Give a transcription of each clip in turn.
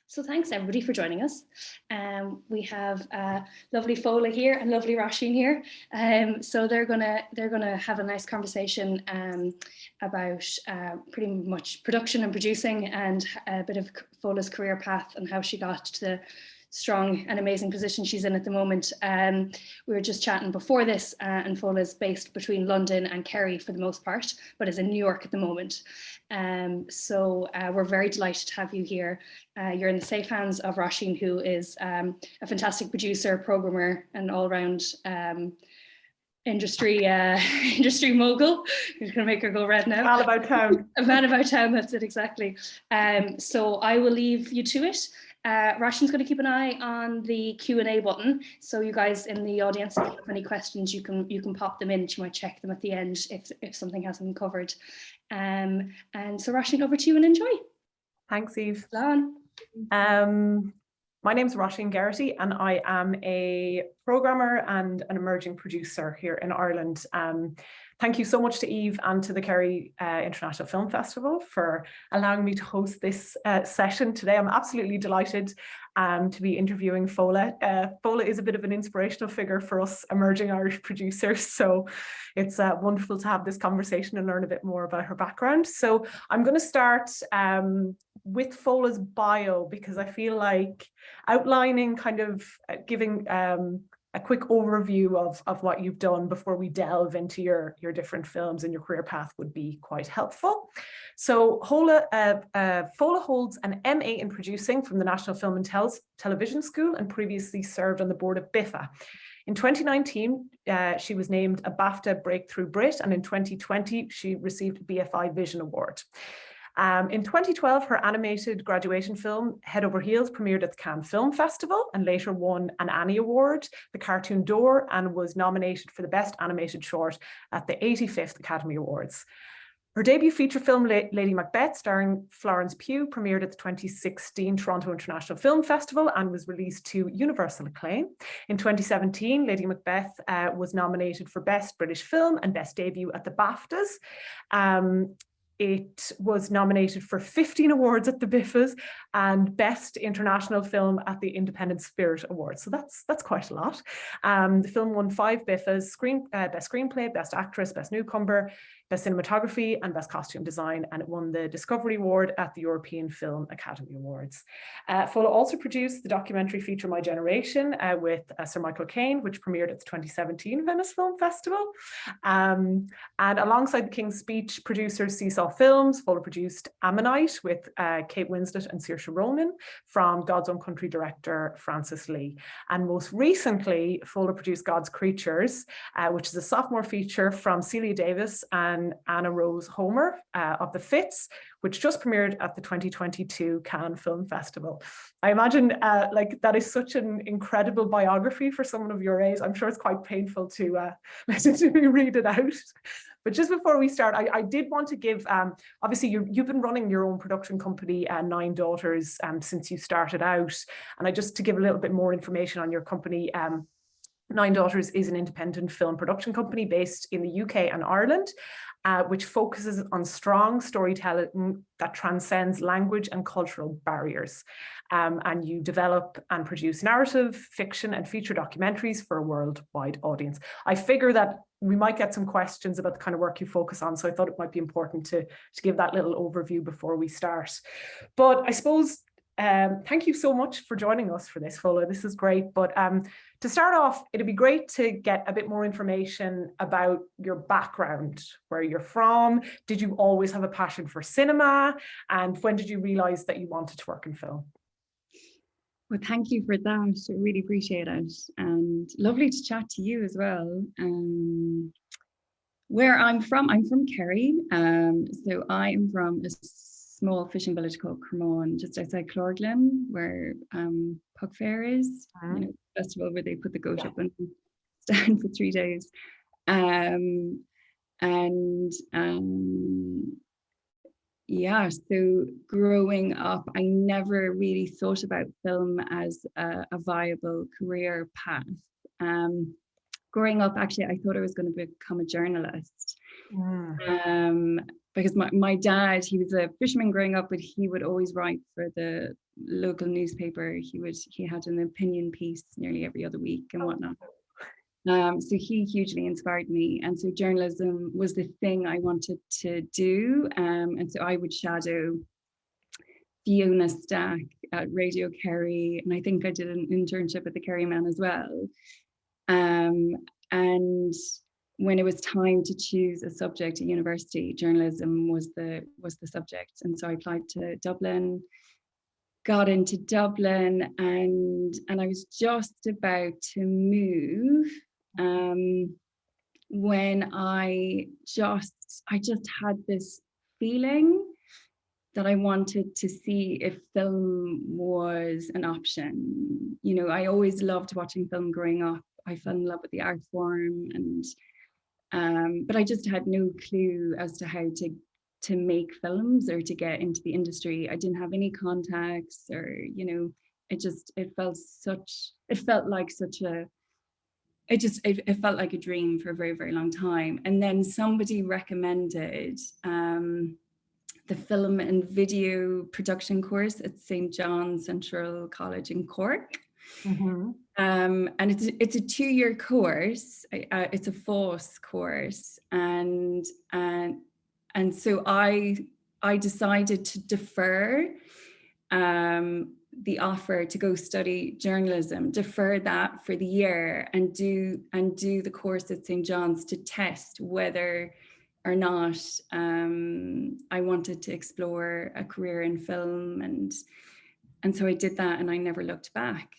So thanks everybody for joining us. We have lovely Fodhla here and lovely Roisín here. So they're gonna have a nice conversation about pretty much production and producing and a bit of Fodhla's career path and how she got to the strong and amazing position she's in at the moment. We were just chatting before this, and Fodhla is based between London and Kerry for the most part, but is in New York at the moment. So we're very delighted to have you here. You're in the safe hands of Roisín, who is a fantastic producer, programmer, and all-round industry mogul. You're gonna make her go red now. Man about town. A man about town, that's it exactly. So I will leave you to it. Roisín's going to keep an eye on the Q&A button, so you guys in the audience, if you have any questions, you can pop them in. She might check them at the end if something hasn't been covered. And so Roisín, over to you and enjoy. Thanks, Eve. My name's Roisín Geraghty, and I am a programmer and an emerging producer here in Ireland. Thank you so much to Eve and to the Kerry International Film Festival for allowing me to host this session today. I'm absolutely delighted to be interviewing Fodhla. Fodhla is a bit of an inspirational figure for us emerging Irish producers, so it's wonderful to have this conversation and learn a bit more about her background. So I'm going to start with Fodhla's bio, because I feel like outlining, kind of giving a quick overview of what you've done before we delve into your different films and your career path would be quite helpful. So Fodhla holds an MA in producing from the National Film and Television School and previously served on the board of BIFA. In 2019, she was named a BAFTA Breakthrough Brit, and in 2020, she received a BFI Vision Award. In 2012, her animated graduation film, Head Over Heels, premiered at the Cannes Film Festival and later won an Annie Award, the Cartoon d'Or, and was nominated for the Best Animated Short at the 85th Academy Awards. Her debut feature film, Lady Macbeth, starring Florence Pugh, premiered at the 2016 Toronto International Film Festival and was released to universal acclaim. In 2017, Lady Macbeth was nominated for Best British Film and Best Debut at the BAFTAs. It was nominated for 15 awards at the BIFAs and Best International Film at the Independent Spirit Awards. So that's quite a lot. The film won 5 BIFAs, Best Screenplay, Best Actress, Best Newcomer, Best Cinematography and Best Costume Design, and it won the Discovery Award at the European Film Academy Awards. Fodhla also produced the documentary feature My Generation with Sir Michael Caine, which premiered at the 2017 Venice Film Festival. And alongside the King's Speech producers Seesaw Films, Fodhla produced Ammonite with Kate Winslet and Saoirse Ronan from God's Own Country director Francis Lee. And most recently, Fodhla produced God's Creatures, which is a sophomore feature from Celia Davis and Anna Rose Homer of the Fits, which just premiered at the 2022 Cannes Film Festival. I imagine like that is such an incredible biography for someone of your age. I'm sure it's quite painful to listen to me read it out. But just before we start, I did want to give, obviously you've been running your own production company, 9 Daughters, since you started out. And just to give a little bit more information on your company, 9 Daughters is an independent film production company based in the UK and Ireland, which focuses on strong storytelling that transcends language and cultural barriers. And you develop and produce narrative, fiction, and feature documentaries for a worldwide audience. I figure that we might get some questions about the kind of work you focus on, so I thought it might be important to give that little overview before we start. But I suppose, thank you so much for joining us for this, Fodhla. This is great. But to start off, it'd be great to get a bit more information about your background, where you're from. Did you always have a passion for cinema? And when did you realize that you wanted to work in film? Well, thank you for that. I really appreciate it. And lovely to chat to you as well. Where I'm from Kerry. So I am from a small fishing village called Cremon, just outside Clorglim, where Puck Fair is, you know, festival where they put the goat up and stand for 3 days. Yeah, so growing up, I never really thought about film as a viable career path. Growing up, actually, I thought I was going to become a journalist. Because my dad, he was a fisherman growing up, but he would always write for the local newspaper. He had an opinion piece nearly every other week and whatnot. So he hugely inspired me. And so journalism was the thing I wanted to do. And so I would shadow Fiona Stack at Radio Kerry. And I think I did an internship at the Kerry Man as well. And when it was time to choose a subject at university, journalism was the subject. And so I applied to Dublin, got into Dublin, and I was just about to move when I just had this feeling that I wanted to see if film was an option. You know, I always loved watching film growing up. I fell in love with the art form, and but I just had no clue as to how to make films or to get into the industry. I didn't have any contacts, or, you know, it felt like a dream for a very, very long time. And then somebody recommended the film and video production course at St. John's Central College in Cork. And it's a 2-year course. It's a FOSS course, and so I decided to defer the offer to go study journalism, defer that for the year, and do the course at St. John's to test whether or not I wanted to explore a career in film, and so I did that, and I never looked back.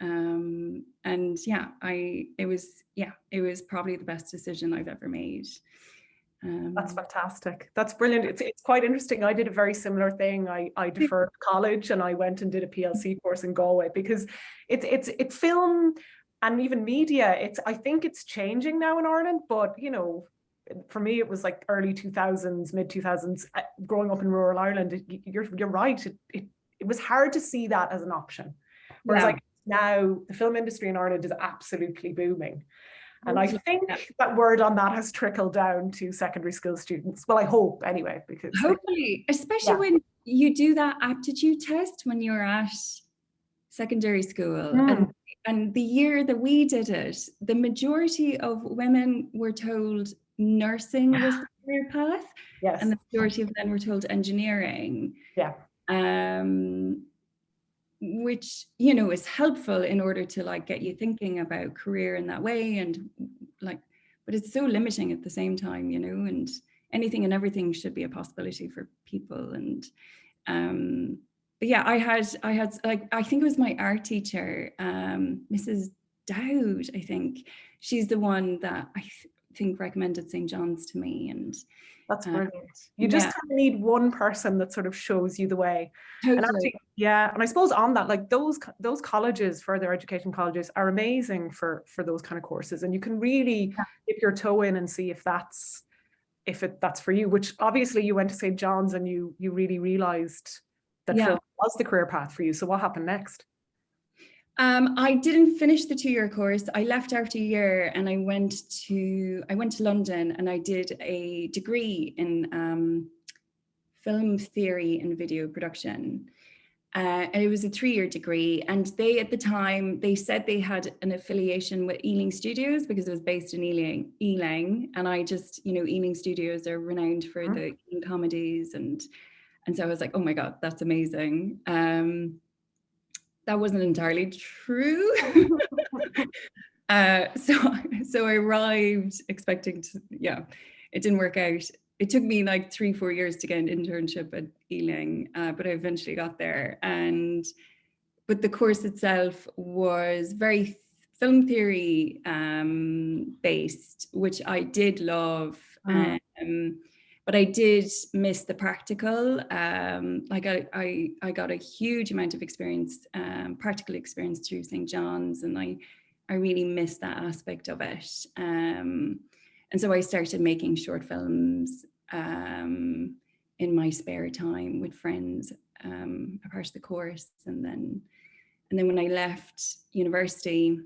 And yeah, it was probably the best decision I've ever made. That's fantastic. That's brilliant. It's quite interesting. I did a very similar thing. I deferred college and I went and did a PLC course in Galway, because it's film and even media. I think it's changing now in Ireland, but you know, for me it was like early 2000s, mid 2000s. Growing up in rural Ireland, you're right. It was hard to see that as an option. Whereas like now the film industry in Ireland is absolutely booming. And I think that word on that has trickled down to secondary school students. Well, I hope anyway, because hopefully, especially when you do that aptitude test when you're at secondary school. And the year that we did it, the majority of women were told nursing was the career path. Yes. And the majority of them were told engineering. Yeah. Which, you know, is helpful in order to like get you thinking about career in that way, and like, but it's so limiting at the same time, you know, and anything and everything should be a possibility for people. And but yeah, I had like, I think it was my art teacher, Mrs. Dowd, I think she's the one that I think recommended St. John's to me. And that's brilliant. You just kind of need one person that sort of shows you the way. Totally. And actually, and I suppose on that, like those colleges, further education colleges, are amazing for those kind of courses, and you can really dip your toe in and see if that's for you. Which obviously you went to St. John's and you really realized that film was the career path for you. So what happened next? I didn't finish the 2-year course. I left after a year, and I went to London, and I did a degree in film theory and video production. And it was a 3-year degree, and they, at the time, they said they had an affiliation with Ealing Studios because it was based in Ealing, and I just, you know, Ealing Studios are renowned for the Ealing comedies, and so I was like, oh my God, that's amazing. That wasn't entirely true. So I arrived expecting to, it didn't work out. It took me like 3-4 years to get an internship at Ealing, but I eventually got there. But the course itself was very film theory based, which I did love. But I did miss the practical. Like I got a huge amount of experience, practical experience through St. John's, and I really missed that aspect of it. And so I started making short films in my spare time with friends, a part of the course. And then when I left university,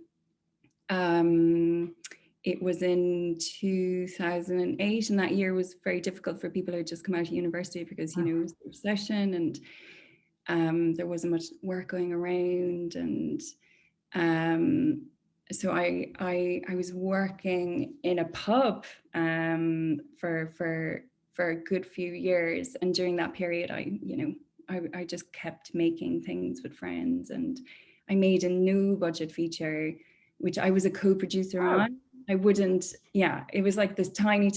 it was in 2008, and that year was very difficult for people who had just come out of university because, you know, it was the recession, and there wasn't much work going around, and so I was working in a pub for a good few years, and during that period I just kept making things with friends, and I made a no budget feature which I was a co-producer on. I wouldn't, yeah, it was like this tiny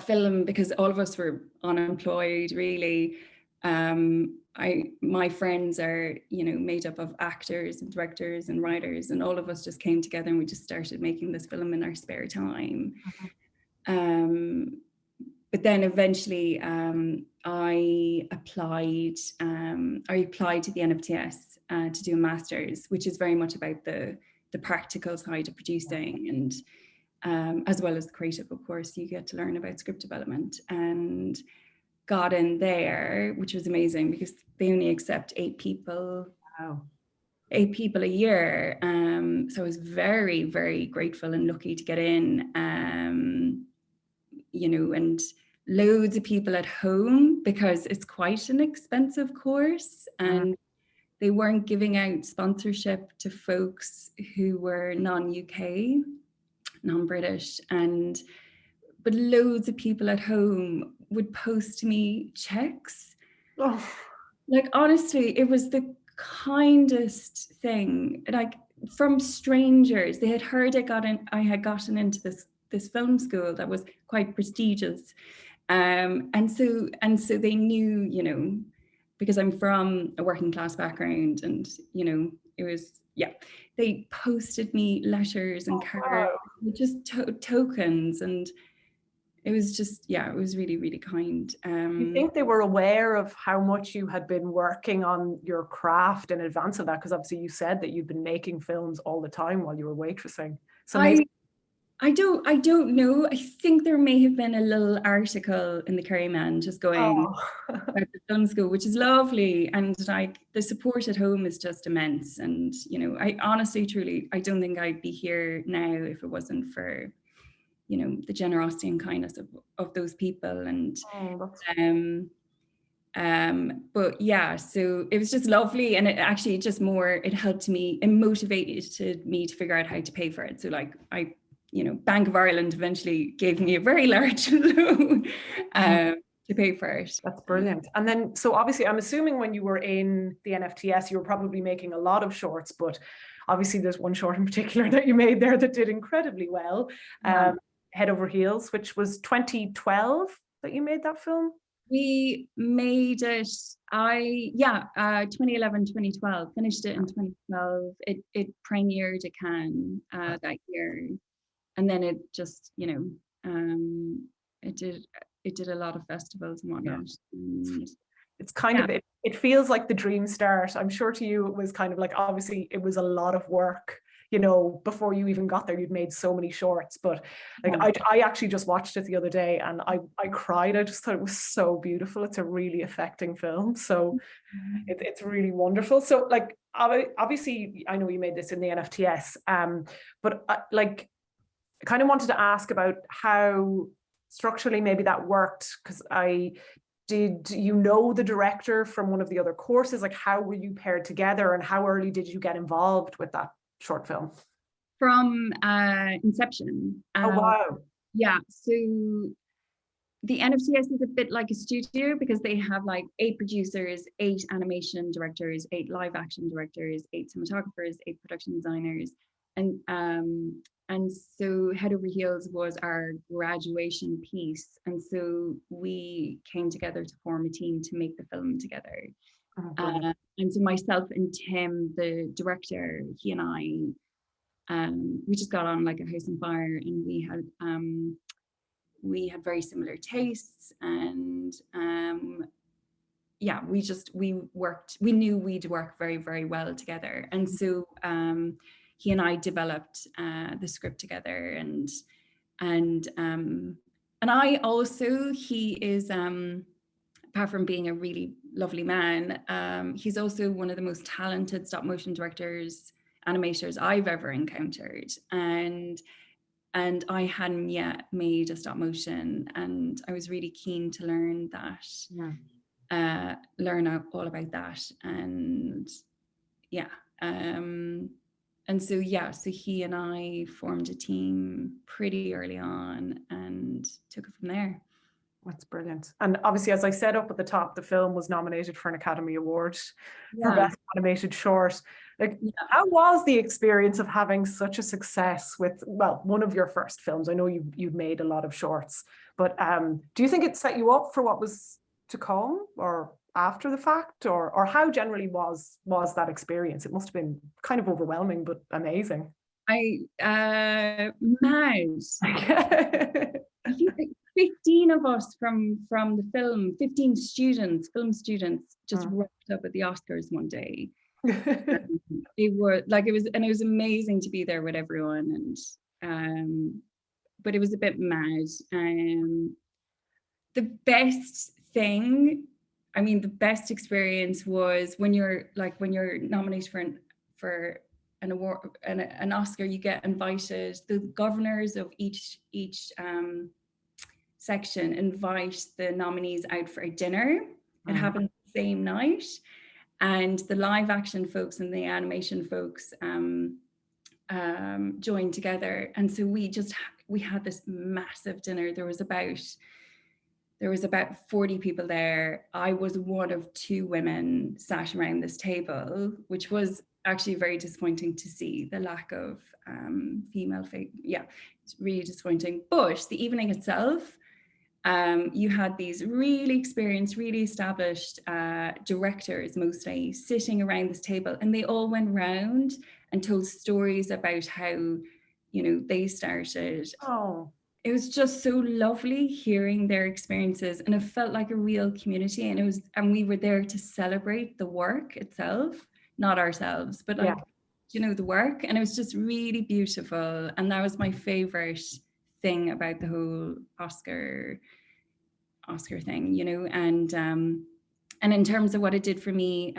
film because all of us were unemployed really. My friends are, you know, made up of actors and directors and writers, and all of us just came together and we just started making this film in our spare time. But then eventually I applied to the NFTS to do a master's, which is very much about the practical side of producing, and as well as the creative, of course, you get to learn about script development, and got in there, which was amazing because they only accept 8 people. Wow. 8 people a year. So I was very, very grateful and lucky to get in, you know, and loads of people at home because it's quite an expensive course, and they weren't giving out sponsorship to folks who were non-UK, non-British, but loads of people at home would post me checks. Oh. Like, honestly, it was the kindest thing, like from strangers. They had heard I had gotten into this film school that was quite prestigious. And so they knew, you know, because I'm from a working class background, and, you know, it was, yeah, they posted me letters and cards, just tokens, and it was just, yeah, it was really, really kind. Do you think they were aware of how much you had been working on your craft in advance of that? Because obviously you said that you'd been making films all the time while you were waitressing. So I don't know. I think there may have been a little article in the Kerry Man just going about the film school, which is lovely. And like the support at home is just immense. And, you know, I honestly, truly, I don't think I'd be here now if it wasn't for, you know, the generosity and kindness of those people. And but yeah, so it was just lovely, and it actually it helped me, it motivated me to figure out how to pay for it. So like you know, Bank of Ireland eventually gave me a very large loan to pay for it. That's brilliant. And then, so obviously I'm assuming when you were in the NFTS, you were probably making a lot of shorts, but obviously there's one short in particular that you made there that did incredibly well. Head Over Heels, which was 2012 that you made that film? We made it, 2011, 2012, finished it in 2012. It premiered at Cannes that year. And then it just, you know, it did a lot of festivals and whatnot. And it's kind of, it feels like the dream start. I'm sure to you it was kind of like, obviously it was a lot of work, you know, before you even got there. You'd made so many shorts, but like I actually just watched it the other day and I cried. I just thought it was so beautiful. It's a really affecting film. So it's really wonderful. So like, obviously I know you made this in the NFTS, but like, I kind of wanted to ask about how structurally maybe that worked, because did you know the director from one of the other courses? Like, how were you paired together, and how early did you get involved with that short film? From inception. Oh, wow. Yeah, so the NFTS is a bit like a studio because they have like 8 producers, 8 animation directors, 8 live action directors, 8 cinematographers, 8 production designers. And so Head Over Heels was our graduation piece. And so we came together to form a team to make the film together. And so myself and Tim, the director, he and I, we just got on like a house on fire, and we had very similar tastes, and yeah, we knew we'd work very, very well together. And so he and I developed the script together, and I also, he is, apart from being a really lovely man, he's also one of the most talented stop motion directors animators I've ever encountered. And I hadn't yet made a stop motion, and I was really keen to learn that, learn all about that. And and so he and I formed a team pretty early on and took it from there. That's brilliant. And obviously, as I said up at the top, the film was nominated for an Academy Award for Best Animated Short. Like, how was the experience of having such a success with, well, one of your first films? I know you've made a lot of shorts, but do you think it set you up for what was to come, or after the fact, or how generally was that experience? It must have been kind of overwhelming, but amazing. Mad. I think 15 of us from the film, 15 film students, just rocked up at the Oscars one day. It was amazing to be there with everyone, and but it was a bit mad. The best thing, the best experience was when you're nominated for an award, an Oscar, you get invited. The governors of each section invite the nominees out for a dinner. It happened the same night, and the live action folks and the animation folks joined together, and so we had this massive dinner. There was about 40 people there. I was one of 2 women sat around this table, which was actually very disappointing to see, the lack of female face. Yeah, it's really disappointing. But the evening itself, you had these really experienced, really established directors, mostly, sitting around this table, and they all went round and told stories about how, they started. It was just so lovely hearing their experiences, and it felt like a real community. And we were there to celebrate the work itself, not ourselves, but the work. And it was just really beautiful. And that was my favorite thing about the whole Oscar thing, and in terms of what it did for me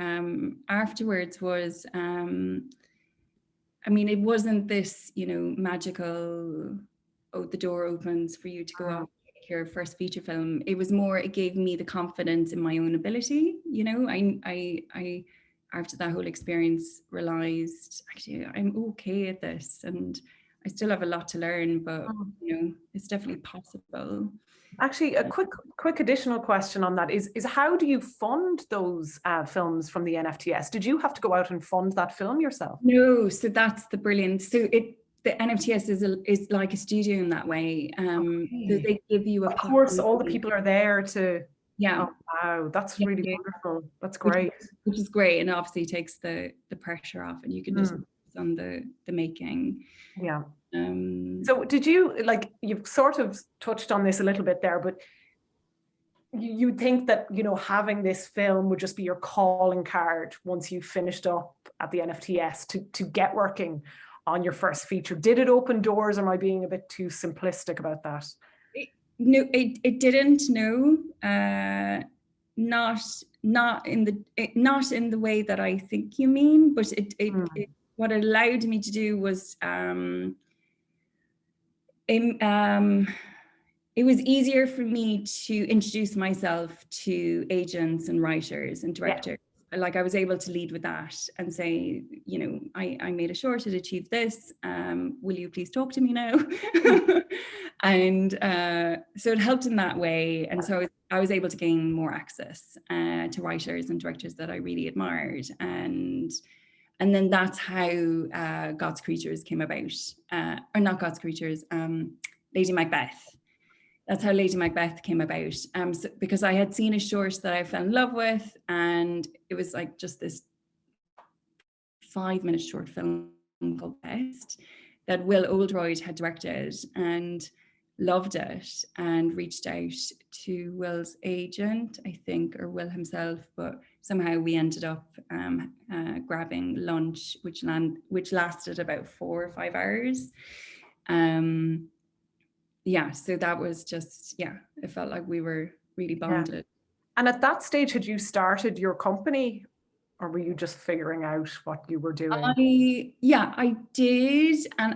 afterwards was, it wasn't this, magical, the door opens for you to go off your first feature film. It was more, it gave me the confidence in my own ability. I after that whole experience realized, actually, I'm okay at this, and I still have a lot to learn, but it's definitely possible. Actually, a quick additional question on that is how do you fund those films from the NFTS? Did you have to go out and fund that film yourself? No, so that's the brilliance. So the NFTS is like a studio in that way. So they give you of course, all the people are there to. Yeah. Oh, wow, that's really wonderful. That's great. Which is great, and obviously takes the pressure off, and you can just focus on the making. Yeah. So did you, you've sort of touched on this a little bit there, but you think that, having this film would just be your calling card once you finished up at the NFTS to get working on your first feature? Did it open doors, or am I being a bit too simplistic about that? No, it didn't. No, not in the way that I think you mean. But it what it allowed me to do was it was easier for me to introduce myself to agents and writers and directors. Yeah. I was able to lead with that and say, I made a short, it achieved this. Will you please talk to me now? And so it helped in that way. And so I was able to gain more access to writers and directors that I really admired. And then that's how God's Creatures came about, or not God's Creatures, Lady Macbeth. That's how Lady Macbeth came about. Because I had seen a short that I fell in love with, and it was just this 5-minute short film called Best that Will Oldroyd had directed, and loved it, and reached out to Will's agent, I think, or Will himself, but somehow we ended up grabbing lunch, which lasted about 4 or 5 hours. So that was just, it felt like we were really bonded. And at that stage, had you started your company Or were you just figuring out what you were doing? I did. And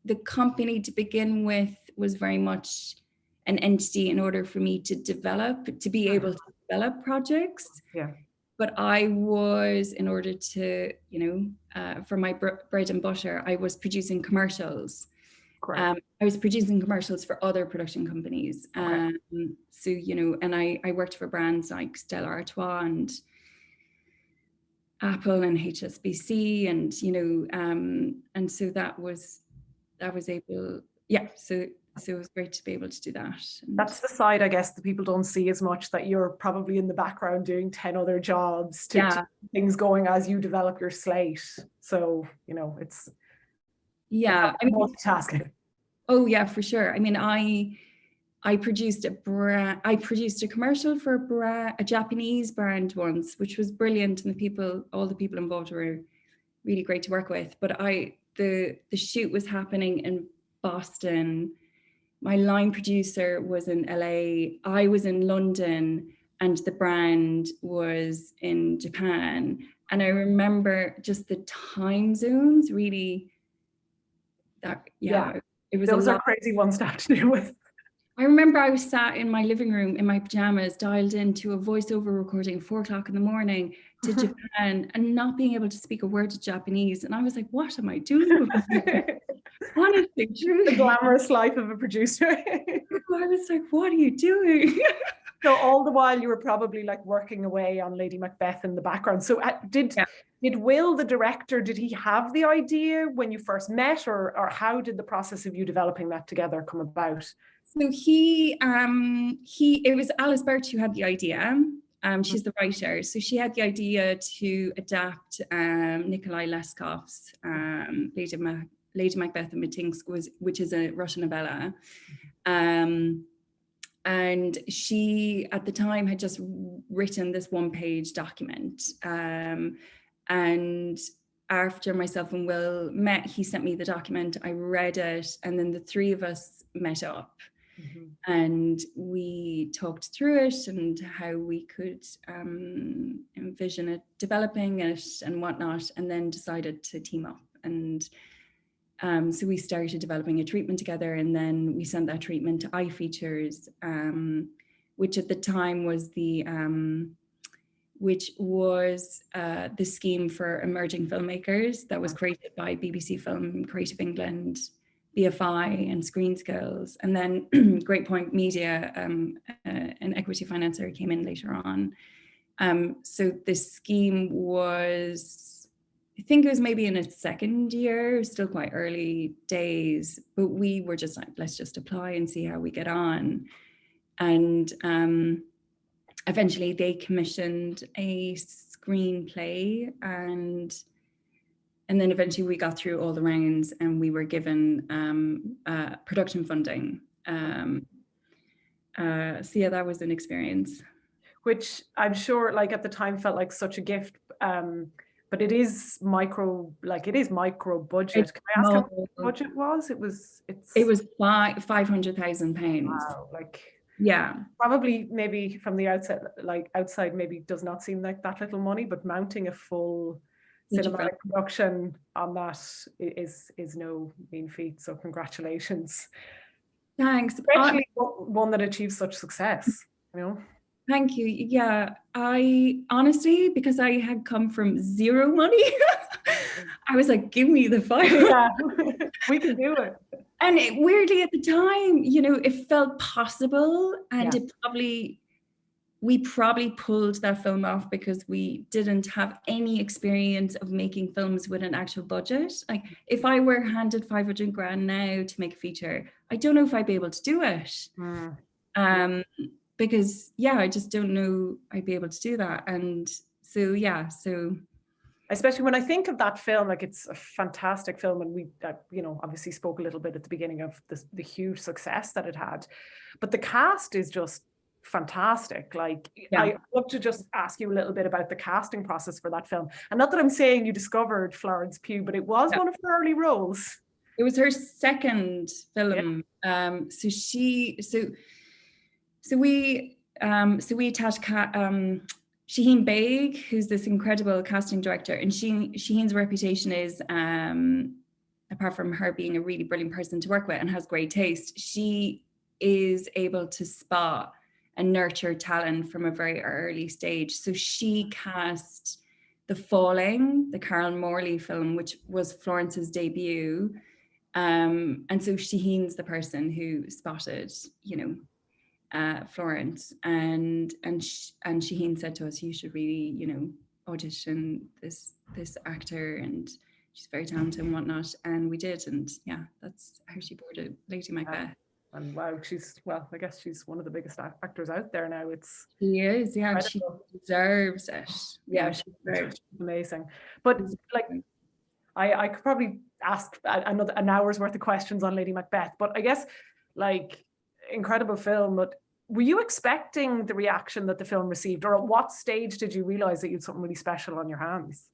the company to begin with was very much an entity in order for me to be able to develop projects. Yeah. But I was, in order to, for my bread and butter, I was producing commercials. I was producing commercials for other production companies. Okay. So, and I worked for brands like Stella Artois and Apple and HSBC, and, and so that was able, so it was great to be able to do that. And that's the side, I guess, that people don't see as much, that you're probably in the background doing 10 other jobs to keep things going as you develop your slate. So, it's multitasking. Oh yeah, for sure. I mean, I produced a commercial for a Japanese brand once, which was brilliant, and all the people involved were really great to work with. But the shoot was happening in Boston. My line producer was in LA. I was in London, and the brand was in Japan. And I remember just the time zones really. It was those are crazy ones to have to deal with. I remember I was sat in my living room in my pajamas, dialed into a voiceover recording at 4 o'clock in the morning to Japan, and not being able to speak a word of Japanese. And I was like, what am I doing? Honestly, truly. The glamorous life of a producer. I was like, what are you doing? So all the while you were probably like working away on Lady Macbeth in the background. So did Will, the director, did he have the idea when you first met, or how did the process of you developing that together come about? So it was Alice Birch who had the idea. She's the writer. So she had the idea to adapt Nikolai Leskov's Lady Macbeth and Matinsk, which is a Russian novella. And she, at the time, had just written this one-page document. And after myself and Will met, he sent me the document, I read it, and then the three of us met up. And we talked through it and how we could envision it, developing it and whatnot, and then decided to team up. And so we started developing a treatment together, and then we sent that treatment to iFeatures, which at the time was the scheme for emerging filmmakers that was created by BBC Film, Creative England, BFI and Screen Skills, and then Great Point Media, an equity financer, came in later on. So this scheme was, I think it was maybe in its second year, still quite early days, but we were just like, let's just apply and see how we get on. And eventually they commissioned a screenplay, and then eventually we got through all the rounds and we were given production funding. So yeah, that was an experience. Which I'm sure, like, at the time felt like such a gift, but it is micro budget. Can I ask how much the budget was? It was £500,000. Wow, yeah, probably maybe from the outside maybe does not seem like that little money, but mounting a full cinematic production on that is no mean feat. So congratulations. Thanks. Especially one that achieves such success, Thank you. Yeah, I honestly, because I had come from zero money, I was like, give me the fire. Yeah, we can do it. And weirdly at the time, it felt possible, and we probably pulled that film off because we didn't have any experience of making films with an actual budget. Like, if I were handed 500 grand now to make a feature, I don't know if I'd be able to do it. Because I just don't know I'd be able to do that. And so especially when I think of that film, like, it's a fantastic film, and we obviously spoke a little bit at the beginning of the huge success that it had, but the cast is just fantastic. I'd love to just ask you a little bit about the casting process for that film. And not that I'm saying you discovered Florence Pugh, but it was one of her early roles. It was her second film. Shaheen Baig, who's this incredible casting director, and Shaheen's reputation is, apart from her being a really brilliant person to work with and has great taste, she is able to spot and nurture talent from a very early stage. So she cast The Falling, the Carol Morley film, which was Florence's debut. And so Shaheen's the person who spotted, Florence, and Shaheen said to us, you should really, audition this actor, and she's very talented and whatnot. And we did, and yeah, that's how she boarded Lady Macbeth. And wow, I guess she's one of the biggest actors out there now. She is, yeah, incredible. she deserves it. Yeah, she deserves it. Amazing. But like, I could probably ask an hour's worth of questions on Lady Macbeth, but I guess, like, incredible film. But were you expecting the reaction that the film received, or at what stage did you realize that you had something really special on your hands?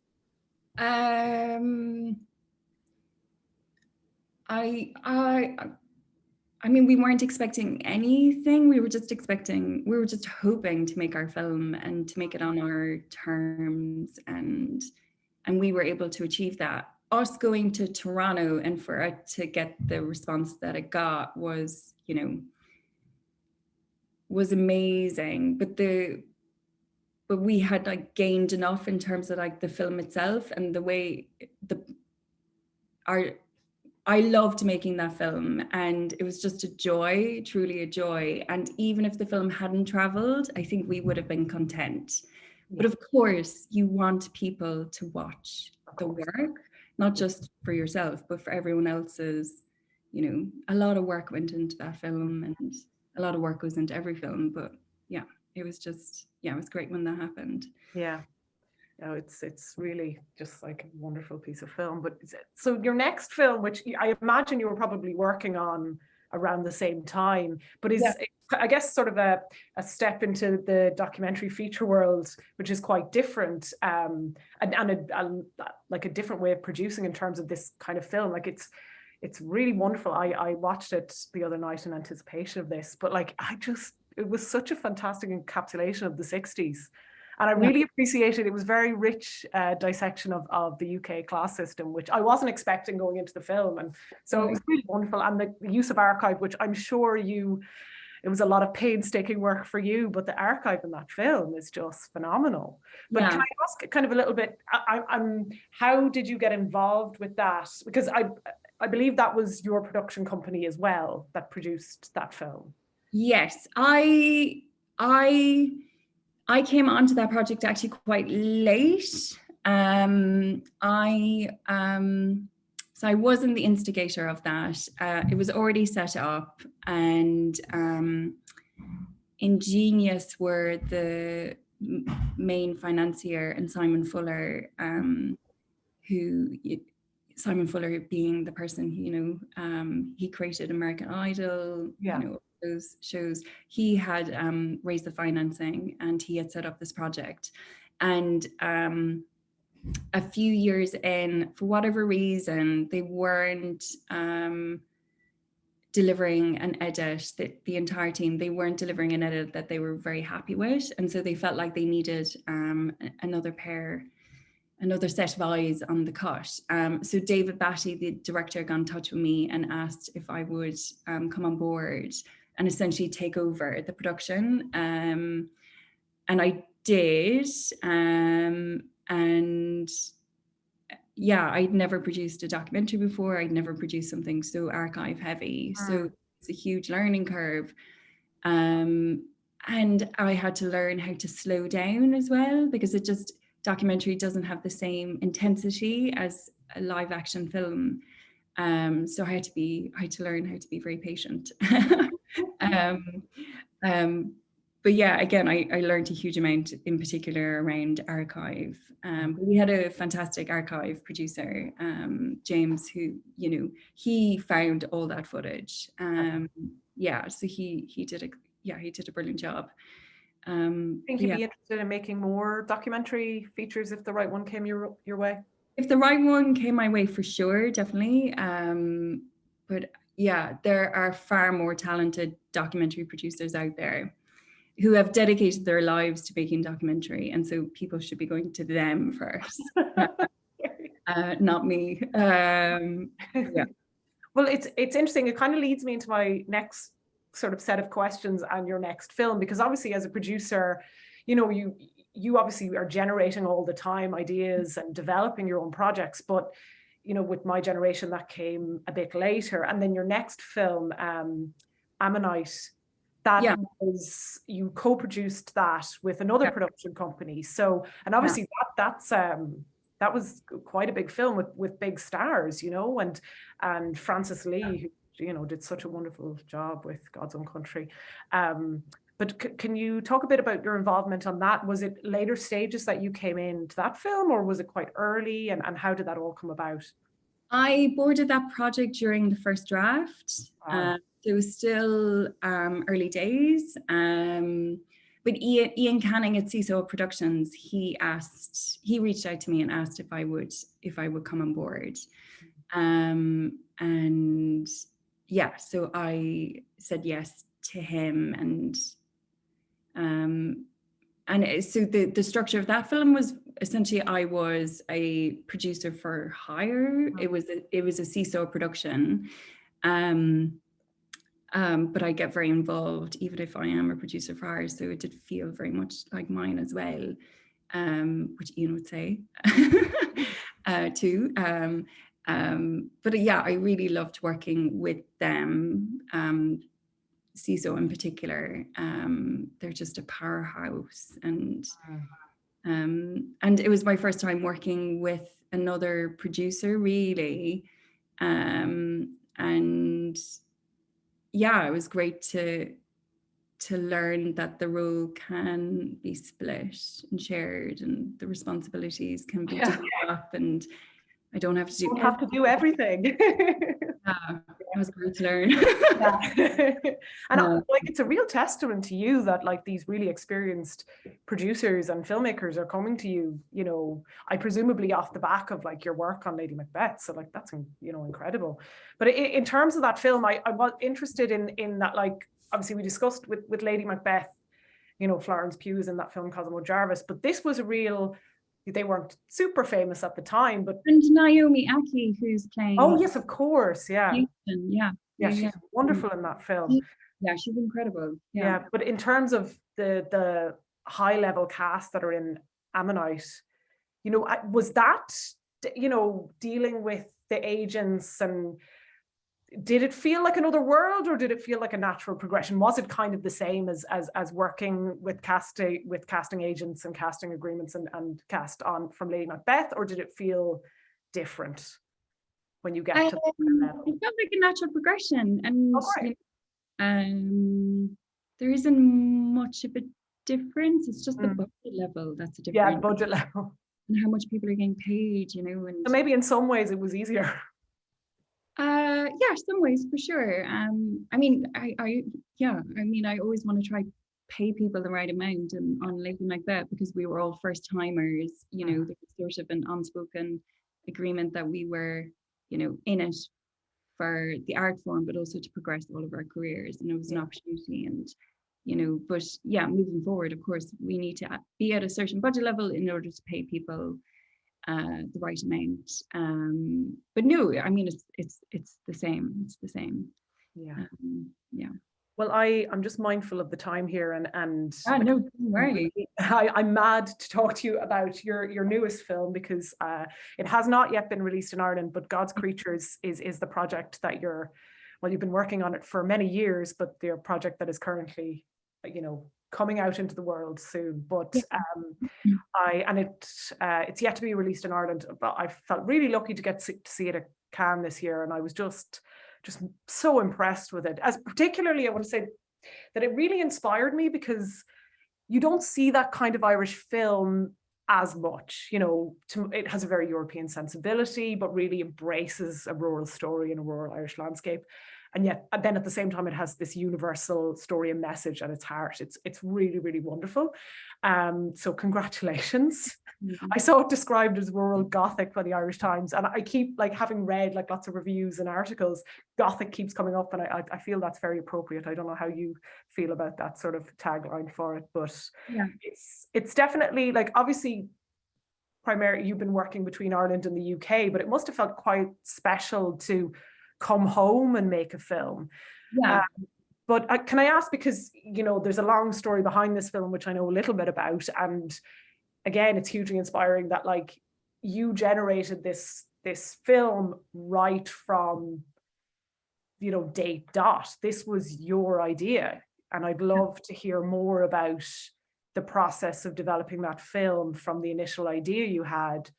I mean, we weren't expecting anything. We were just hoping to make our film and to make it on our terms, and we were able to achieve that. Us going to Toronto and for it to get the response that it got was, was amazing. But we had like gained enough in terms of like the film itself and the way I loved making that film, and it was just a joy, truly a joy. And even if the film hadn't traveled, I think we would have been content. Yeah. But of course, you want people to watch the work, not just for yourself, but for everyone else's. A lot of work went into that film, and a lot of work goes into every film. But yeah, it was great when that happened. Yeah. Oh, it's really just like a wonderful piece of film. But so your next film, which I imagine you were probably working on around the same time, but is, I guess, sort of a step into the documentary feature world, which is quite different, and like a different way of producing in terms of this kind of film. Like it's really wonderful. I watched it the other night in anticipation of this, but like it was such a fantastic encapsulation of the 60s. And I really appreciated it. Was very rich dissection of the UK class system, which I wasn't expecting going into the film. And so it was really wonderful. And the use of archive, which I'm sure it was a lot of painstaking work for you, but the archive in that film is just phenomenal. But can I ask kind of a little bit, how did you get involved with that? Because I believe that was your production company as well that produced that film. Yes, I came onto that project actually quite late. So I wasn't the instigator of that. It was already set up, and Ingenious were the main financier, and Simon Fuller, Simon Fuller being the person who, he created American Idol, those shows. He had raised the financing, and he had set up this project. And a few years in, for whatever reason, they weren't delivering an edit, the entire team, they weren't delivering an edit that they were very happy with. And so they felt like they needed another set of eyes on the cut. So David Batty, the director, got in touch with me and asked if I would come on board and essentially take over the production. And I did. And yeah, I'd never produced a documentary before. I'd never produced something so archive heavy. So it's a huge learning curve. And I had to learn how to slow down as well, because documentary doesn't have the same intensity as a live action film. So I had to learn how to be very patient. But yeah, again, I learned a huge amount, in particular around archive. But we had a fantastic archive producer, James, who, he found all that footage. So he did a brilliant job. Think you'd be interested in making more documentary features if the right one came your way? If the right one came my way, for sure, definitely. But yeah, there are far more talented documentary producers out there. who have dedicated their lives to making documentary, and so people should be going to them first, not me. Yeah. Well, it's interesting. It kind of leads me into my next sort of set of questions and your next film, because obviously as a producer, you know, you obviously are generating all the time ideas and developing your own projects, but you know, with my generation that came a bit later. And then your next film, Ammonite, that was, you co-produced that with another production company. So, and obviously that was quite a big film with big stars, you know, and Francis Lee, who, you know, did such a wonderful job with God's Own Country. But can you talk a bit about your involvement on that? Was it later stages that you came into that film, or was it quite early? And how did that all come about? I boarded that project during the first draft. Wow. It was still early days. But Ian Canning at CISO Productions, he reached out to me and asked if I would come on board. And yeah, so I said yes to him, and so the structure of that film was essentially, I was a producer for hire. It was a CISO production. But I get very involved even if I am a producer for hire, so it did feel very much like mine as well, which Ian would say too. But yeah, I really loved working with them, CISO in particular. They're just a powerhouse, and it was my first time working with another producer, really, and yeah, it was great to learn that the role can be split and shared, and the responsibilities can be divided up, and I don't have to do everything. Yeah, it was great to learn. And like, it's a real testament to you that like these really experienced producers and filmmakers are coming to you, you know, I presumably off the back of like your work on Lady Macbeth. So like, that's, you know, incredible. But in terms of that film, I was interested in that, like, obviously we discussed with Lady Macbeth, you know, Florence Pugh is in that film, Cosimo Jarvis, but this was a real, they weren't super famous at the time, but and Naomi Ackie, who's playing. Oh yes, of course, yeah. Yeah, she's wonderful in that film. Yeah, she's incredible. Yeah, but in terms of the high level cast that are in Ammonite, you know, was that, you know, dealing with the agents, and did it feel like another world, or did it feel like a natural progression? Was it kind of the same as working with casting agents and casting agreements and cast on from Lady Macbeth, or did it feel different when you get to that level? It felt like a natural progression, and there isn't much of a difference. It's just the budget level that's a difference. Yeah, the budget level. And how much people are getting paid, you know. And so maybe in some ways it was easier. Yeah, some ways for sure. I mean, I always want to try pay people the right amount on Lady Macbeth, because we were all first timers, you know. There was sort of an unspoken agreement that we were, you know, in it for the art form, but also to progress all of our careers, and it was an opportunity. And you know, but yeah, moving forward, of course, we need to be at a certain budget level in order to pay people the right amount. But no, I mean, it's the same. It's the same. Yeah. Well, I'm just mindful of the time here, and no, don't worry. I'm mad to talk to you about your newest film, because it has not yet been released in Ireland, but God's Creatures is the project that you've been working on it for many years, but the project that is currently, you know, coming out into the world soon. But it's yet to be released in Ireland, but I felt really lucky to get to see it at Cannes this year, and I was just so impressed with it. As particularly, I want to say that it really inspired me, because you don't see that kind of Irish film as much, you know. It has a very European sensibility, but really embraces a rural story in a rural Irish landscape. and yet and then at the same time it has this universal story and message at its heart. It's really, really wonderful. So congratulations. I saw it described as rural Gothic by the Irish Times, and I keep, like, having read like lots of reviews and articles, Gothic keeps coming up, and I feel that's very appropriate. I don't know how you feel about that sort of tagline for it, but Yeah, it's definitely, like, obviously primarily you've been working between Ireland and the UK, but it must have felt quite special to come home and make a film. yeah. But can I ask, because, you know, there's a long story behind this film, which I know a little bit about, and again, it's hugely inspiring that, like, you generated this film right from, you know, date dot. This was your idea, and I'd love to hear more about the process of developing that film from the initial idea you had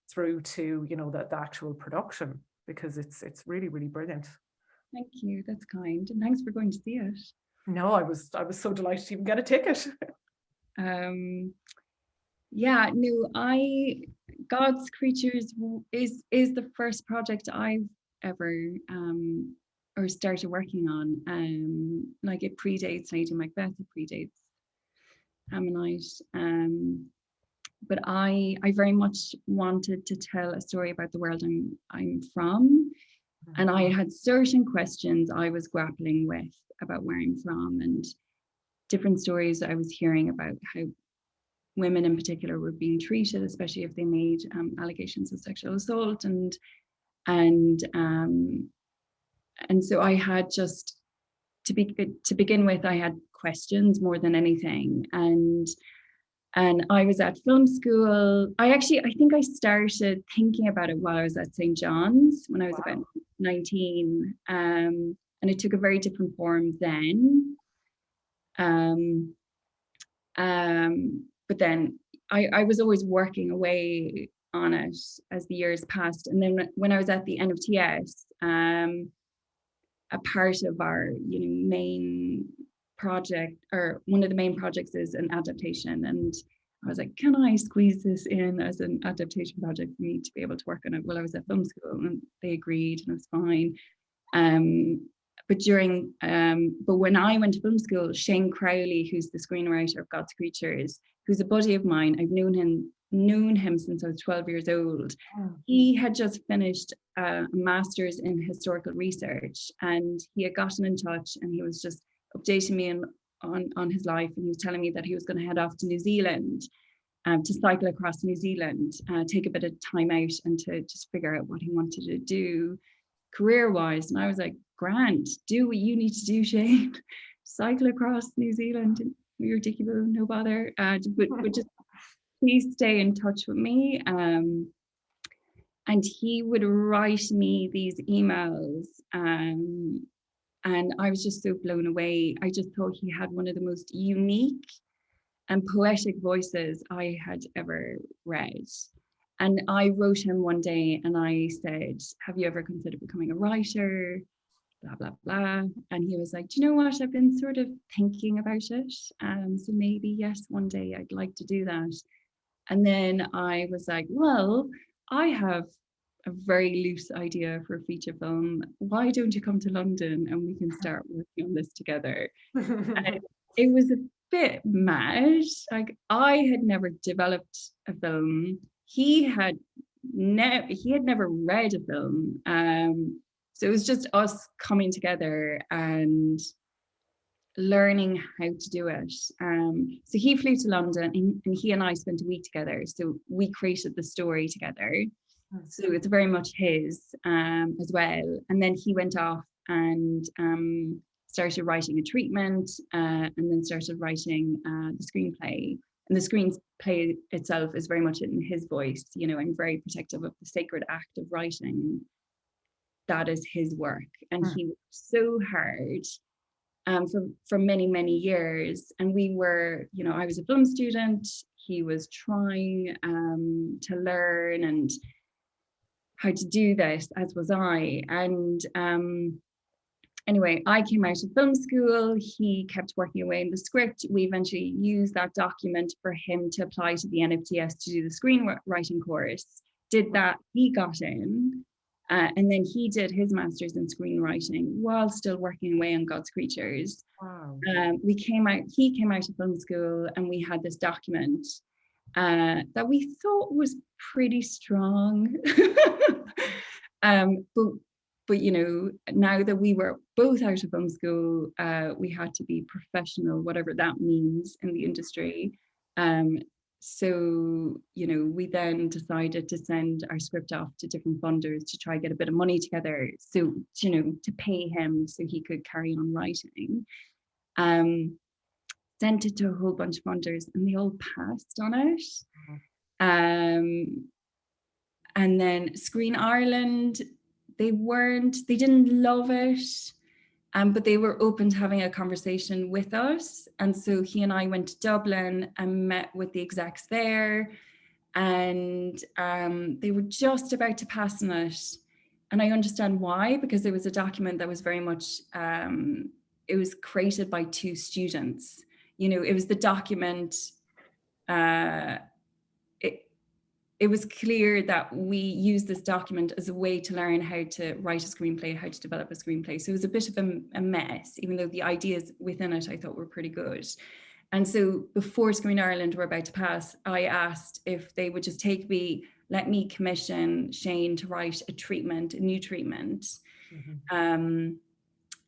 through to, you know, the actual production, because it's really, really brilliant. Thank you. That's kind, and thanks for going to see it. No, I was so delighted to even get a ticket. Yeah, no, God's Creatures is the first project I've ever or started working on. Like, it predates Lady Macbeth, it predates Ammonite. But I very much wanted to tell a story about the world I'm from. And I had certain questions I was grappling with about where I'm from, and different stories I was hearing about how women in particular were being treated, especially if they made allegations of sexual assault, and so I had just to begin with, I had questions more than anything, and I was at film school. I think I started thinking about it while I was at St. John's when I was about 19, and it took a very different form then. But then I was always working away on it as the years passed. And then when I was at the NFTS, a part of our, you know, main project, or one of the main projects, is an adaptation. And I was like, can I squeeze this in as an adaptation project for me to be able to work on it while I was at film school? And they agreed, and it was fine. But when I went to film school, Shane Crowley, who's the screenwriter of God's Creatures, who's a buddy of mine, I've known him since I was 12 years old. He had just finished a master's in historical research, and he had gotten in touch, and he was just updating me on his life, and he was telling me that he was going to head off to New Zealand, to cycle across New Zealand, take a bit of time out, and to just figure out what he wanted to do career-wise. And I was like, Grant, do what you need to do, Shane. Cycle across New Zealand, you're ridiculous, no bother. But just please stay in touch with me. And he would write me these emails, and I was just so blown away. I just thought he had one of the most unique and poetic voices I had ever read. And I wrote him one day and I said, have you ever considered becoming a writer? Blah, blah, blah. And he was like, do you know what? I've been sort of thinking about it. So maybe, yes, one day I'd like to do that. And then I was like, well, I have a very loose idea for a feature film. Why don't you come to London and we can start working on this together? And it was a bit mad. Like, I had never developed a film. He had never read a film. So it was just us coming together and learning how to do it. So he flew to London, and he and I spent a week together. So we created the story together. So it's very much his as well. And then he went off and started writing a treatment, and then started writing the screenplay. And the screenplay itself is very much in his voice. You know, I'm very protective of the sacred act of writing. That is his work. And he worked so hard for many, many years. And we were, you know, I was a film student. He was trying to learn and how to do this, as was I. And anyway, I came out of film school. He kept working away in the script. We eventually used that document for him to apply to the NFTS to do the screenwriting course. Did that, he got in. And then he did his master's in screenwriting while still working away on God's Creatures. Wow. He came out of film school, and we had this document that we thought was pretty strong. But you know, now that we were both out of film school, we had to be professional, whatever that means in the industry. So, you know, we then decided to send our script off to different funders to try get a bit of money together. So, you know, to pay him so he could carry on writing. Sent it to a whole bunch of funders, and they all passed on it. And then Screen Ireland, they didn't love it, but they were open to having a conversation with us. And so he and I went to Dublin and met with the execs there, and they were just about to pass on it. And I understand why, because there was a document that was very much, it was created by two students. You know, it was the document, it was clear that we used this document as a way to learn how to write a screenplay, how to develop a screenplay. So it was a bit of a mess, even though the ideas within it I thought were pretty good. And so before Screen Ireland were about to pass, I asked if they would just let me commission Shane to write a new treatment.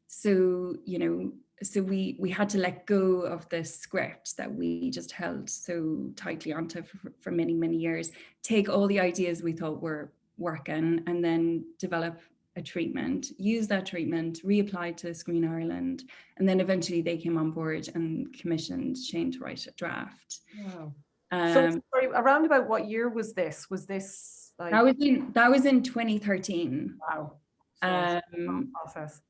So, you know, so we had to let go of the script that we just held so tightly onto for many, many years, take all the ideas we thought were working, and then develop a treatment, use that treatment, reapply to Screen Ireland, and then eventually they came on board and commissioned Shane to write a draft. Wow. So sorry, around about what year was this? Was this like... That was in 2013. Wow. So process.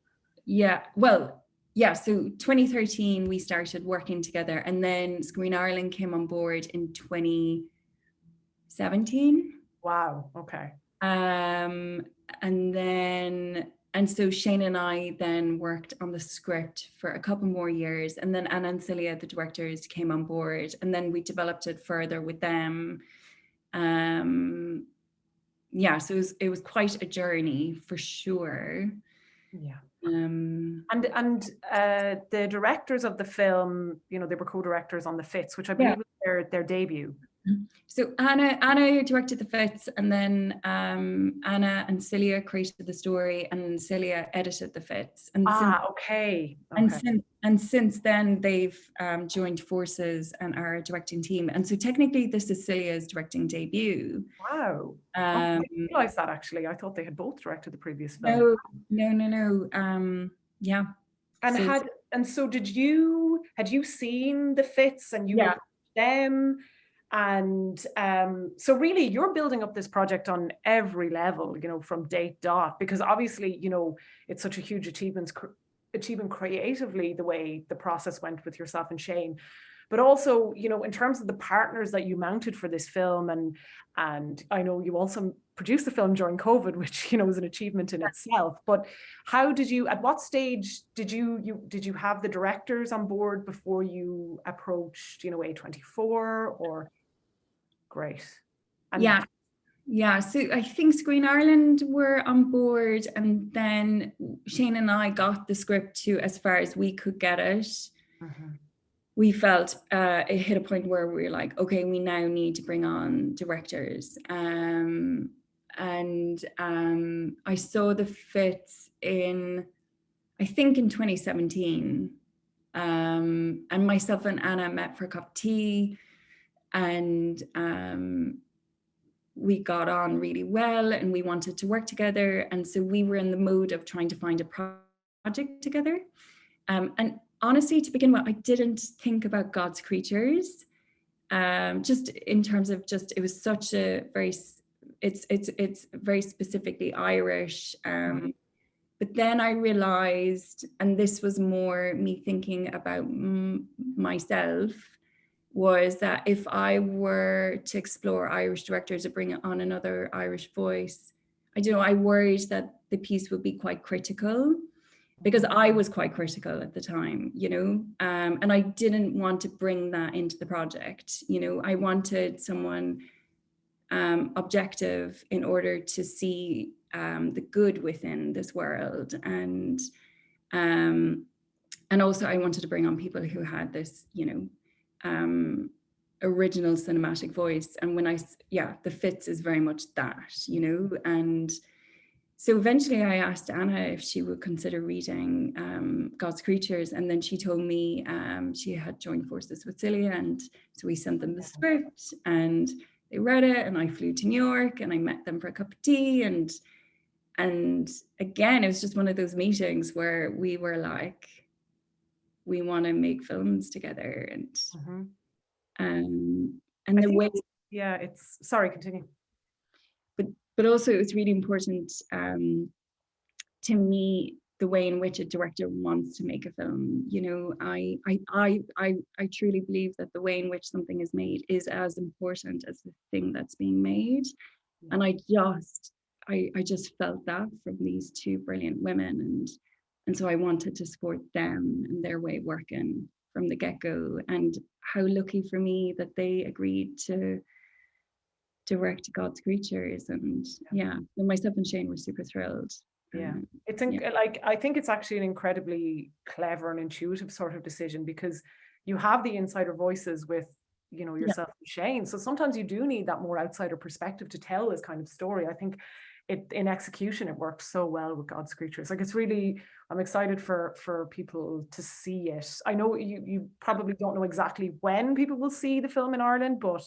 Yeah, well, yeah, so 2013 we started working together, and then Screen Ireland came on board in 2017. Wow, okay. And so Shane and I then worked on the script for a couple more years, and then Anna and Celia, the directors, came on board, and then we developed it further with them. Yeah, so it was quite a journey for sure. Yeah. And the directors of the film, you know, they were co-directors on The Fits, which I believe was their debut. So Anna directed The Fits, and then Anna and Celia created the story, and Celia edited The Fits. And okay. And since then they've joined forces and are a directing team. And so technically this is Celia's directing debut. Wow. I didn't realize that, actually. I thought they had both directed the previous film. No. Yeah. And so had you seen The Fits, and you approached them? And so really you're building up this project on every level, you know, from date dot, because obviously, you know, it's such a huge achievement creatively, the way the process went with yourself and Shane, but also, you know, in terms of the partners that you mounted for this film, and I know you also produced the film during COVID, which, you know, was an achievement in itself. But at what stage did you have the directors on board before you approached, you know, A24 or? Great. Yeah. So I think Screen Ireland were on board, and then Shane and I got the script to as far as we could get it. We felt it hit a point where we were like, okay, we now need to bring on directors. And I saw The Fits in 2017. And myself and Anna met for a cup of tea, and we got on really well, and we wanted to work together. And so we were in the mode of trying to find a project together. And honestly, to begin with, I didn't think about God's Creatures, just in terms of it was such a it's very specifically Irish. But then I realized, and this was more me thinking about myself, was that if I were to explore Irish directors or bring on another Irish voice, I worried that the piece would be quite critical, because I was quite critical at the time, you know, and I didn't want to bring that into the project. You know, I wanted someone objective in order to see the good within this world. And also I wanted to bring on people who had this, original cinematic voice. And when the Fitz is very much that, and so eventually I asked Anna if she would consider reading God's Creatures, and then she told me she had joined forces with Celia, and so we sent them the script and they read it, and I flew to New York and I met them for a cup of tea, and again, it was just one of those meetings where we were like, we want to make films together, and the way, sorry, continue. But also it was really important to me, the way in which a director wants to make a film. I truly believe that the way in which something is made is as important as the thing that's being made. And I just felt that from these two brilliant women, and so I wanted to support them and their way of working from the get-go. And how lucky for me that they agreed to direct God's Creatures, and myself and Shane were super thrilled. I think it's actually an incredibly clever and intuitive sort of decision, because you have the insider voices with yourself and Shane, so sometimes you do need that more outsider perspective to tell this kind of story. I think in execution it worked so well with God's Creatures. Like, it's really, I'm excited for people to see it. I know you probably don't know exactly when people will see the film in Ireland, but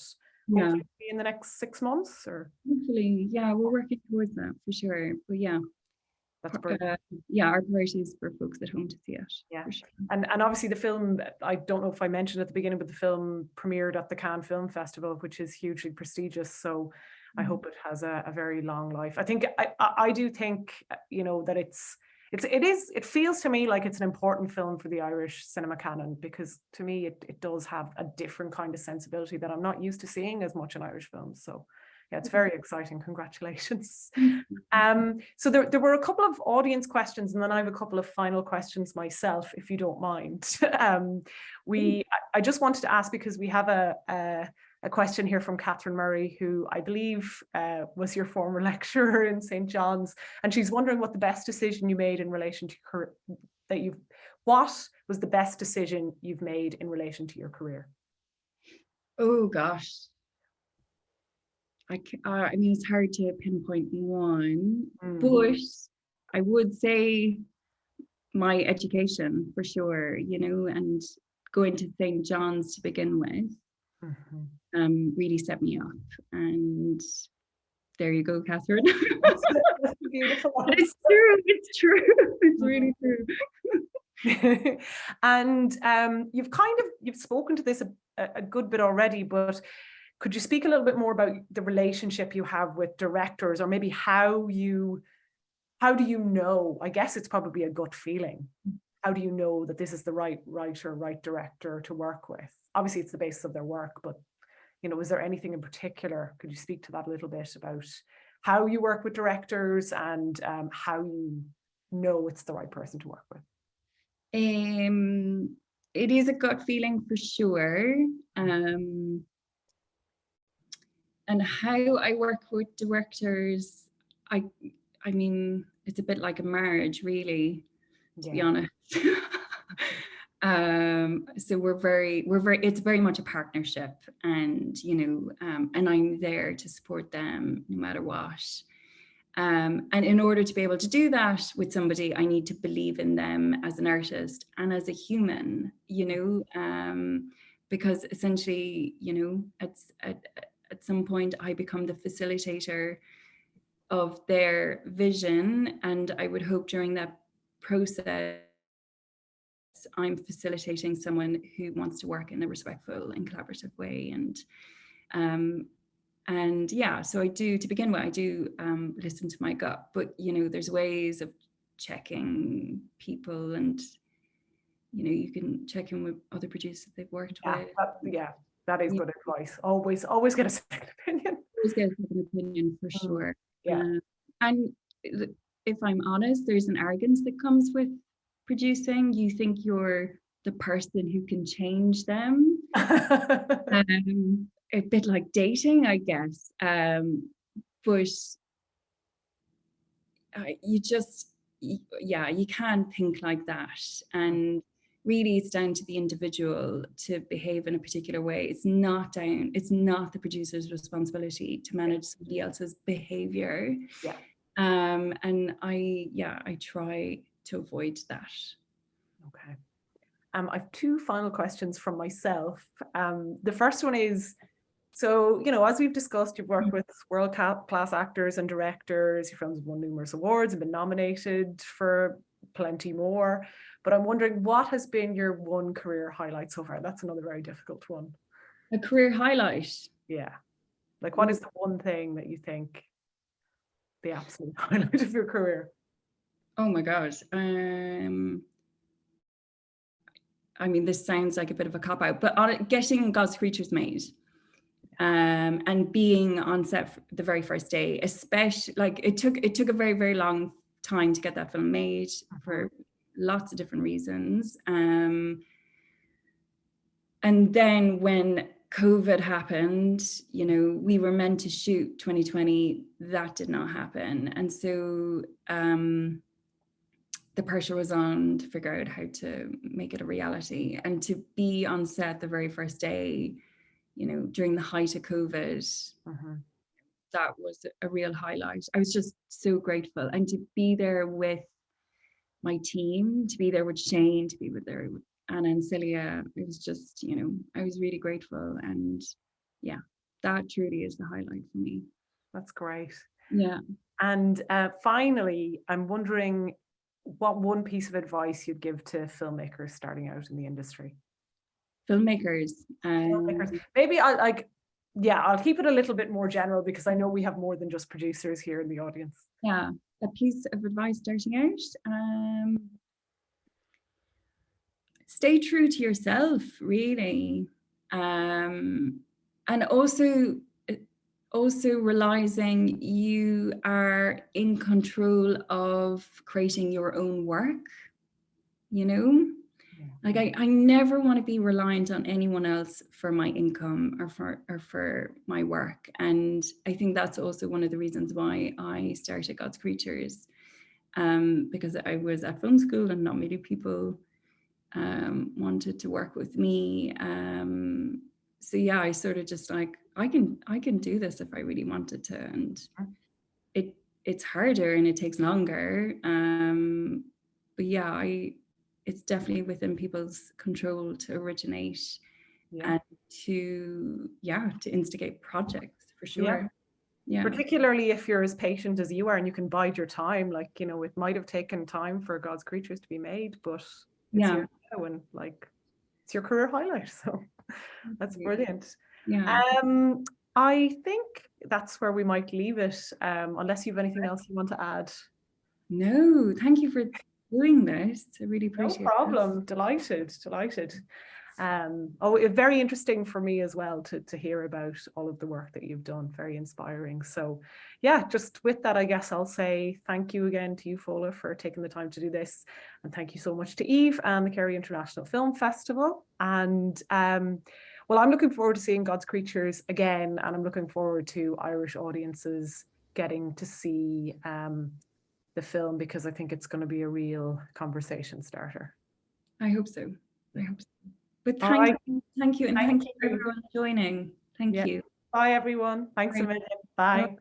hopefully in the next 6 months, or hopefully, we're working towards that for sure. But that's brilliant. Our priority is for folks at home to see it. Yeah, for sure. And obviously the film, I don't know if I mentioned at the beginning, but the film premiered at the Cannes Film Festival, which is hugely prestigious. So I hope it has a very long life. I think I do think that it feels to me like it's an important film for the Irish cinema canon, because to me it does have a different kind of sensibility that I'm not used to seeing as much in Irish films. So yeah, it's very exciting. Congratulations. So there were a couple of audience questions, and then I have a couple of final questions myself, if you don't mind. I just wanted to ask, because we have a question here from Catherine Murray, who I believe was your former lecturer in St. John's, and she's wondering what the best decision you made in relation to what was the best decision you've made in relation to your career? Oh gosh, I mean, it's hard to pinpoint one, but I would say my education for sure, and going to St. John's to begin with. Really set me up, and there you go, Catherine. That's beautiful. It's true, it's really true. And you've spoken to this a good bit already, but could you speak a little bit more about the relationship you have with directors, or maybe how do you know? I guess it's probably a gut feeling. How do you know that this is the right writer, right director to work with? Obviously it's the basis of their work, but is there anything in particular? Could you speak to that a little bit about how you work with directors, and how you know it's the right person to work with? It is a gut feeling for sure. And how I work with directors, I mean, it's a bit like a marriage, really, to be honest. So it's very much a partnership, and and I'm there to support them no matter what. And in order to be able to do that with somebody, I need to believe in them as an artist and as a human, because essentially, at some point I become the facilitator of their vision, and I would hope during that process I'm facilitating someone who wants to work in a respectful and collaborative way. And so I do, to begin with, I do listen to my gut, but there's ways of checking people, and you can check in with other producers they've worked with. That is good advice. Always get a second opinion. Always get a second opinion for sure. And if I'm honest, there's an arrogance that comes with producing. You think you're the person who can change them. a bit like dating, I guess. But you just, yeah, you can't think like that. And really it's down to the individual to behave in a particular way. It's not the producer's responsibility to manage somebody else's behavior. Yeah. And I try to avoid that. Okay. I have two final questions from myself. The first one is, so, as we've discussed, you've worked with world-class actors and directors, your films have won numerous awards and been nominated for plenty more. But I'm wondering, what has been your one career highlight so far? That's another very difficult one. A career highlight? Yeah. Like, what is the one thing that you think the absolute highlight of your career? Oh my God. I mean, this sounds like a bit of a cop-out, but getting God's Creatures made. And being on set the very first day, especially, like, it took a very, very long time to get that film made for lots of different reasons. And then when COVID happened, we were meant to shoot 2020, that did not happen. And so the pressure was on to figure out how to make it a reality, and to be on set the very first day, during the height of COVID, that was a real highlight. I was just so grateful. And to be there with my team, to be there with Shane, to be there with Anna and Celia, it was just, I was really grateful. And yeah, that truly is the highlight for me. That's great. Yeah. And finally, I'm wondering what one piece of advice you'd give to filmmakers starting out in the industry. Filmmakers. Maybe I'll keep it a little bit more general, because I know we have more than just producers here in the audience. Yeah, a piece of advice starting out. Stay true to yourself, really. And also realizing you are in control of creating your own work, Like I never want to be reliant on anyone else for my income or for my work. And I think that's also one of the reasons why I started God's Creatures, because I was at film school and not many people wanted to work with me. So yeah, I sort of just like, I can do this if I really wanted to. And it's harder and it takes longer. But yeah, it's definitely within people's control to originate and to instigate projects, for sure. Yeah. Particularly if you're as patient as you are and you can bide your time. Like, it might have taken time for God's Creatures to be made, but it's here now, and like, it's your career highlight. So that's brilliant. Yeah. I think that's where we might leave it, unless you have anything else you want to add. No, thank you for doing this. I really appreciate it. No problem. Delighted. Very interesting for me as well to hear about all of the work that you've done. Very inspiring. So yeah, just with that, I guess I'll say thank you again to you, Fodhla, for taking the time to do this. And thank you so much to Eve and the Kerry International Film Festival. And well, I'm looking forward to seeing God's Creatures again, and I'm looking forward to Irish audiences getting to see the film, because I think it's going to be a real conversation starter. I hope so. But thank you, and thank you for everyone joining. Thank you. Bye everyone. Thanks a million. Bye.